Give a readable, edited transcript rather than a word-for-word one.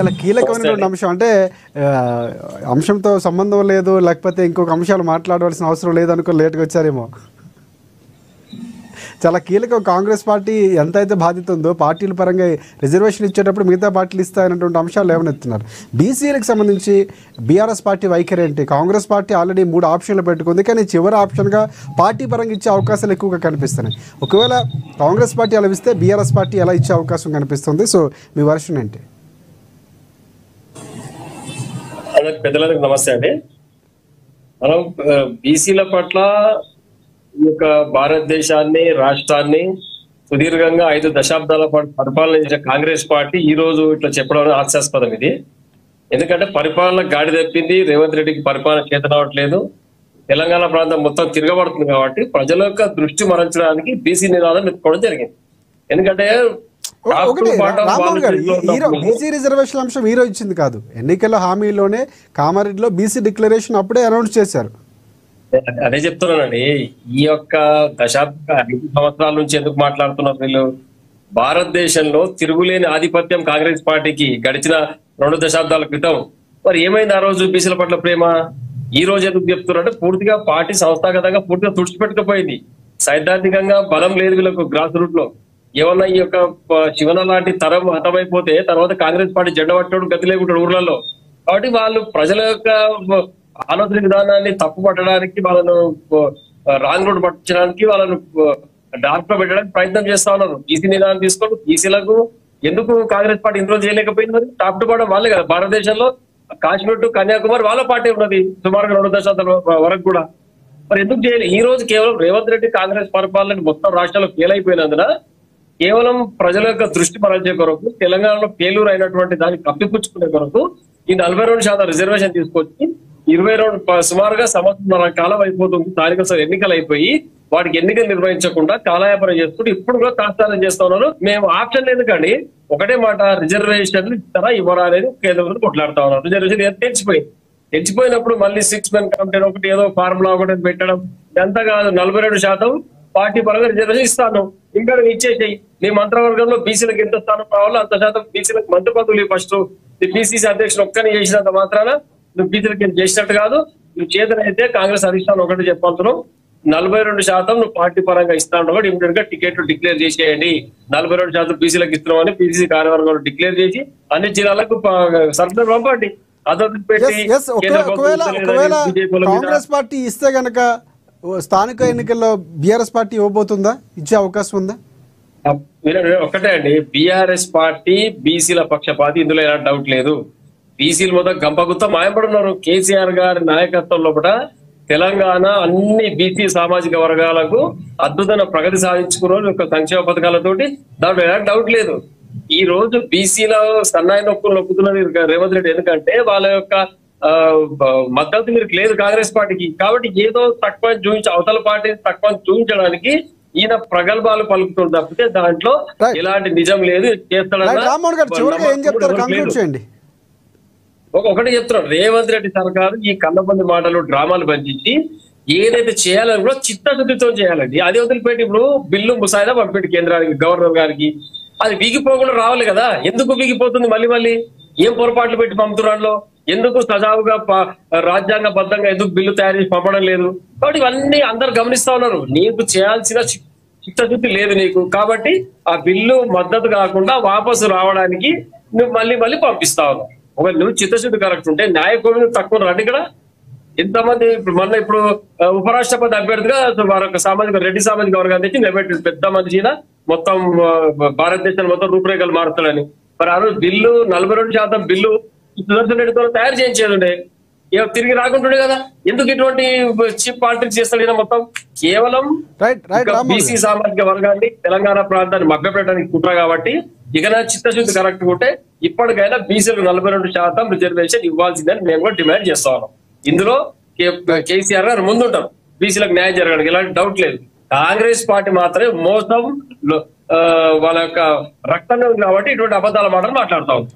చాలా కీలకమైనటువంటి అంశం. అంటే అంశంతో సంబంధం లేదు, లేకపోతే ఇంకొక అంశాలు మాట్లాడవలసిన అవసరం లేదనుకో లేట్గా వచ్చారేమో. చాలా కీలకం. కాంగ్రెస్ పార్టీ ఎంతైతే బాధ్యత ఉందో పార్టీల పరంగా రిజర్వేషన్ ఇచ్చేటప్పుడు మిగతా పార్టీలు ఇస్తాయన్నటువంటి అంశాలు లేవనెత్తున్నారు. బీసీలకు సంబంధించి బీఆర్ఎస్ పార్టీ వైఖరి ఏంటి? కాంగ్రెస్ పార్టీ ఆల్రెడీ 3 ఆప్షన్లు పెట్టుకుంది, కానీ చివరి ఆప్షన్గా పార్టీ పరంగా ఇచ్చే అవకాశాలు ఎక్కువగా కనిపిస్తున్నాయి. ఒకవేళ కాంగ్రెస్ పార్టీ అలా ఇస్తే బీఆర్ఎస్ పార్టీ ఎలా ఇచ్చే అవకాశం కనిపిస్తుంది? సో మీ వర్షన్ ఏంటి? పెద్దలకు నమస్తే అండి. మనం బీసీల పట్ల ఈ యొక్క భారతదేశాన్ని, రాష్ట్రాన్ని సుదీర్ఘంగా 5 దశాబ్దాల పాటు పరిపాలన చేసిన కాంగ్రెస్ పార్టీ ఈ రోజు ఇట్లా చెప్పడం హాస్యాస్పదం ఇది. ఎందుకంటే పరిపాలన గాడి తప్పింది, రేవంత్ రెడ్డికి పరిపాలన చేతనవ్వట్లేదు, తెలంగాణ ప్రాంతం మొత్తం తిరగబడుతుంది. కాబట్టి ప్రజల యొక్క దృష్టి మరల్చడానికి బీసీ నినాదం ఎత్తుకోవడం జరిగింది. ఎందుకంటే రామ్మోహన్ గారు, బీసీ రిజర్వేషన్ అంశం హీరో ఇచ్చింది కాదు, ఎన్నికల హామీలోనే కామారెడ్డిలో బీసీ డిక్లరేషన్ అప్పుడే అనౌన్స్ చేశారు. అదే చెప్తున్నానండి. ఈ యొక్క 5 సంవత్సరాల నుంచి ఎందుకు మాట్లాడుతున్నారు వీళ్ళు? భారతదేశంలో తిరుగులేని ఆధిపత్యం కాంగ్రెస్ పార్టీకి గడిచిన 2 దశాబ్దాల క్రితం. మరి ఏమైంది ఆ రోజు బీసీల పట్ల ప్రేమ? ఈ రోజు ఎందుకు చెప్తున్నారంటే పూర్తిగా పార్టీ సంస్థాగతంగా పూర్తిగా తుడిచిపెట్టుకుపోయింది. సైద్ధాంతికంగా బలం లేదు వీళ్ళకు. గ్రాస్ రూట్ లో ఏమన్నా ఈ యొక్క శివన లాంటి తరం హతమైపోతే తర్వాత కాంగ్రెస్ పార్టీ జెండా పట్టాడు గతి లేకుంటాడు ఊర్లలో. కాబట్టి వాళ్ళు ప్రజల యొక్క ఆలోచన విధానాన్ని తప్పు పట్టడానికి, వాళ్ళను రాంగ్ రోడ్ పట్టించడానికి, వాళ్ళను డార్క్ లో పెట్టడానికి ప్రయత్నం చేస్తా ఉన్నారు. బీసీ నిదానం తీసుకొని బీసీలకు ఎందుకు కాంగ్రెస్ పార్టీ ఇందులో చేయలేకపోయింది? మరి టాప్ టు బాటం వాళ్ళే కదా. భారతదేశంలో కాశ్మీర్ టు కన్యాకుమారి వాళ్ళ పార్టీ ఉన్నది సుమారుగా 2 దశాబ్దాల వరకు కూడా. మరి ఎందుకు చేయలేదు? ఈ రోజు కేవలం రేవంత్ రెడ్డి కాంగ్రెస్ పరిపాలన మొత్తం రాష్ట్రాల్లో ఫెయిల్ అయిపోయినందున కేవలం ప్రజల యొక్క దృష్టి మరల్చే కొరకు, తెలంగాణలో ఫెయిల్యూర్ అయినటువంటి దాన్ని కప్పిపుచ్చుకునే కొరకు ఈ 42% రిజర్వేషన్ తీసుకొచ్చి 22 సుమారుగా సంవత్సరం కాలం అయిపోతుంది. స్థానిక ఎన్నికలు అయిపోయి వాటికి ఎన్నికలు నిర్వహించకుండా కాలయాపన చేసుకుంటూ ఇప్పుడు కూడా తాత్సారం చేస్తా ఉన్నారు. మేము ఆప్షన్ ఎందుకండి, ఒకటే మాట, రిజర్వేషన్లు ఇస్తారా ఇవ్వరా అనేది కేంద్రంలో కొట్లాడుతా ఉన్నారు. రిజర్వేషన్ తెచ్చిపోయినప్పుడు మళ్ళీ 6 మెన్ కమిటీ ఒకటి ఏదో ఫార్ములా ఒకటి పెట్టడం ఎంత కాదు. 42% పార్టీ పరంగా రిజర్వేషన్ ఇస్తాను, ఇంకా ఇచ్చేసేయి. నీ మంత్రివర్గంలో బీసీలకు ఎంత స్థానం కావాలో అంత శాతం బీసీలకు మంత్రి పదవులు ఫస్ట్. బీసీసీ అధ్యక్షులు ఒక్కని చేసినంత మాత్రాన నువ్వు బీసీలకు ఏం చేసినట్టు కాదు. నువ్వు చేతనైతే కాంగ్రెస్ అధిష్టానం ఒకటి చెప్పాల్సినావు, 42% నువ్వు పార్టీ పరంగా ఇస్తాను కూడా ఇమీడియట్ గా టికెట్లు డిక్లేర్ చేసేయండి. 42% బీసీలకు ఇస్తున్నామని బీసీసీ కార్యవర్గంలో డిక్లేర్ చేసి అన్ని జిల్లాలకు సర్కులర్ పంపండి. కాంగ్రెస్ పార్టీ ఇస్తే గనక స్థానిక ఎన్నికల్లో బీఆర్ఎస్ పార్టీ ఇవ్వబోతుందా? ఇచ్చే అవకాశం ఉందా? ఒకటే అండి, బీఆర్ఎస్ పార్టీ బీసీల పక్షపాతి, ఇందులో ఎలాంటి డౌట్ లేదు. బీసీలు మొత్తం గంపగుత్త మాయపడున్నారు. కేసీఆర్ గారి నాయకత్వంలో కూడా తెలంగాణ అన్ని బీసీ సామాజిక వర్గాలకు అద్భుతమైన ప్రగతి సాధించుకున్న యొక్క సంక్షేమ పథకాలతోటి, దాంట్లో ఎలాంటి డౌట్ లేదు. ఈ రోజు బీసీల సన్నాయి నొక్కుతున్నది రేవంత్ రెడ్డి. ఎందుకంటే వాళ్ళ యొక్క మద్దతు మీరు లేదు కాంగ్రెస్ పార్టీకి. కాబట్టి ఏదో తక్కువ చూపించి అవతల పార్టీ తక్కువ చూపించడానికి ఈయన ప్రగల్భాలు పలుకుతుంది తప్పితే దాంట్లో ఎలాంటి నిజం లేదు. ఒకటి చెప్తున్నాడు, రేవంత్ రెడ్డి సర్కారు ఈ కన్నబంది మాటలు డ్రామాలు పండించి ఏదైతే చేయాలని కూడా చిత్తశుద్ధితో చేయాలండి. అది వదిలిపెట్టి ఇప్పుడు బిల్లు ముసాయిదా పంపిణీ కేంద్రానికి, గవర్నర్ గారికి, అది వీగిపోకుండా రావాలి కదా. ఎందుకు వీగిపోతుంది? మళ్ళీ ఏం పొరపాట్లు పెట్టి పంపుతున్నాడు? ఎందుకు సజావుగా రాజ్యాంగ బద్ధంగా ఎందుకు బిల్లు తయారు చేసి పంపడం లేదు? కాబట్టి ఇవన్నీ అందరు గమనిస్తా ఉన్నారు. నీకు చేయాల్సిన చిత్తశుద్ధి లేదు నీకు. కాబట్టి ఆ బిల్లు మద్దతు కాకుండా వాపసు రావడానికి నువ్వు మళ్ళీ పంపిస్తా ఉన్నావు. ఒకవేళ నువ్వు చిత్తశుద్ధి కరెక్ట్ ఉంటే న్యాయకోవిని తక్కువ రండి. ఇక్కడ ఎంతమంది ఇప్పుడు ఉపరాష్ట్రపతి అభ్యర్థిగా మరొక రెడ్డి సామాజిక వర్గాన్ని తెచ్చి నిలబెట్టింది. పెద్ద మనిషిన మొత్తం భారతదేశాన్ని మొత్తం రూపురేఖలు మారుతాడని. మరి ఆ రోజు బిల్లు 42% బిల్లు సుదర్శన్ రెడ్డితో తయారు చేయించేది తిరిగి రాకుంటుండే కదా. ఎందుకు ఇటువంటి చీప్ పాలిటిక్స్ చేస్తాడు? మొత్తం కేవలం బీసీ సామాజిక వర్గాన్ని, తెలంగాణ ప్రాంతాన్ని మభ్యపెట్టడానికి కుట్ర. కాబట్టి ఇక నా చిత్తశుద్ధి కరెక్ట్ ఉంటే ఇప్పటికైనా బీసీలు 42% రిజర్వేషన్ ఇవ్వాల్సిందని మేము కూడా డిమాండ్ చేస్తా ఉన్నాం. ఇందులో కేసీఆర్ గారు ముందుంటారు బీసీలకు న్యాయం జరగడానికి, ఎలాంటి డౌట్ లేదు. కాంగ్రెస్ పార్టీ మాత్రమే మోసం వాళ్ళ యొక్క రక్తంలో ఉంది కాబట్టి ఇటువంటి అబద్ధాల మాటలు మాట్లాడుతా ఉంది.